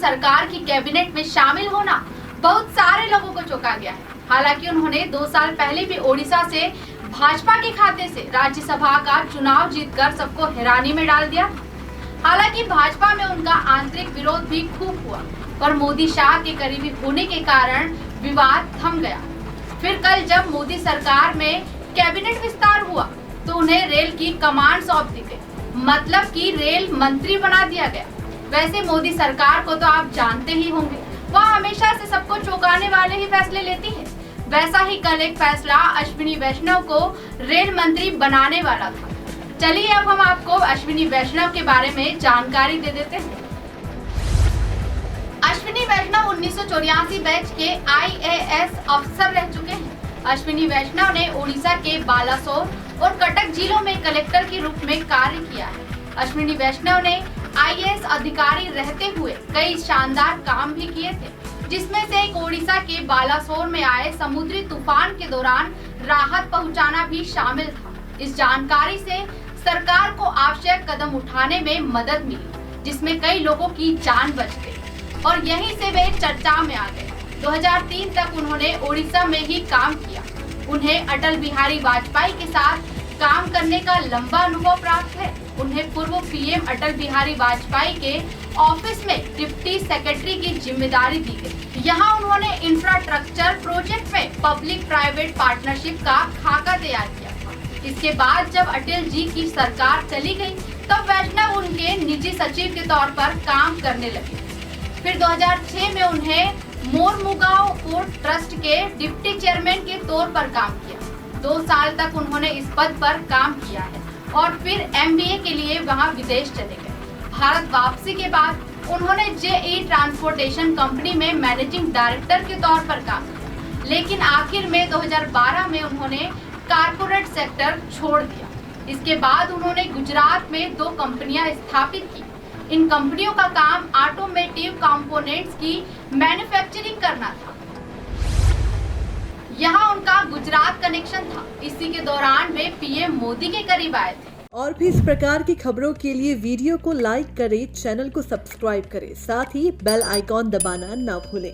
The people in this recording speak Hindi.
सरकार की कैबिनेट में शामिल होना बहुत सारे लोगों को चौंका गया है। हालांकि उन्होंने 2 साल पहले भी ओडिशा से भाजपा के खाते से राज्यसभा का चुनाव जीतकर सबको हैरानी में डाल दिया। हालांकि भाजपा में उनका आंतरिक विरोध भी खूब हुआ और मोदी शाह के करीबी होने के कारण विवाद थम गया। फिर कल जब मोदी सरकार में कैबिनेट विस्तार हुआ तो उन्हें रेल की कमांड सौंप दी गई, मतलब कि रेल मंत्री बना दिया गया। वैसे मोदी सरकार को तो आप जानते ही होंगे, वह हमेशा से सबको चौंकाने वाले ही फैसले लेती है। वैसा ही कल एक फैसला अश्विनी वैष्णव को रेल मंत्री बनाने वाला था। चलिए अब हम आपको अश्विनी वैष्णव के बारे में जानकारी दे देते हैं। अश्विनी वैष्णव 1984 बैच के IAS अफसर रह चुके हैं। अश्विनी वैष्णव ने ओडिशा के बालासोर और कटक जिलों में कलेक्टर के रूप में कार्य किया है। अश्विनी वैष्णव ने IAS अधिकारी रहते हुए कई शानदार काम भी किए थे, जिसमें से एक ओडिशा के बालासोर में आए समुद्री तूफान के दौरान राहत पहुंचाना भी शामिल था। इस जानकारी से सरकार को आवश्यक कदम उठाने में मदद मिली, जिसमें कई लोगों की जान बच गई और यहीं से वे चर्चा में आ गए। 2003 तक उन्होंने ओडिशा में ही काम किया। उन्हें अटल बिहारी वाजपेयी के साथ काम करने का लंबा अनुभव प्राप्त है। उन्हें पूर्व PM अटल बिहारी वाजपेयी के ऑफिस में डिप्टी सेक्रेटरी की जिम्मेदारी दी गई। यहाँ उन्होंने इंफ्रास्ट्रक्चर प्रोजेक्ट में पब्लिक प्राइवेट पार्टनरशिप का खाका तैयार किया था। इसके बाद जब अटल जी की सरकार चली गई तब वैष्णव उनके निजी सचिव के तौर पर काम करने लगे। फिर 2006 में उन्हें मोरमुगांव पोर्ट ट्रस्ट के डिप्टी चेयरमैन के तौर पर काम किया। 2 साल तक उन्होंने इस पद पर काम किया है और फिर MBA के लिए वहां विदेश चले गए। भारत वापसी के बाद उन्होंने JE ट्रांसपोर्टेशन कंपनी में मैनेजिंग डायरेक्टर के तौर पर काम किया, लेकिन आखिर में 2012 में उन्होंने कारपोरेट सेक्टर छोड़ दिया। इसके बाद उन्होंने गुजरात में 2 कंपनियां स्थापित की। इन कंपनियों का काम ऑटोमेटिव कंपोनेंट्स की मैन्युफैक्चरिंग करना था। यहाँ उनका गुजरात कनेक्शन था। इसी के दौरान वे PM मोदी के करीब आए थे। और भी इस प्रकार की खबरों के लिए वीडियो को लाइक करें, चैनल को सब्सक्राइब करें, साथ ही बेल आइकॉन दबाना ना भूलें।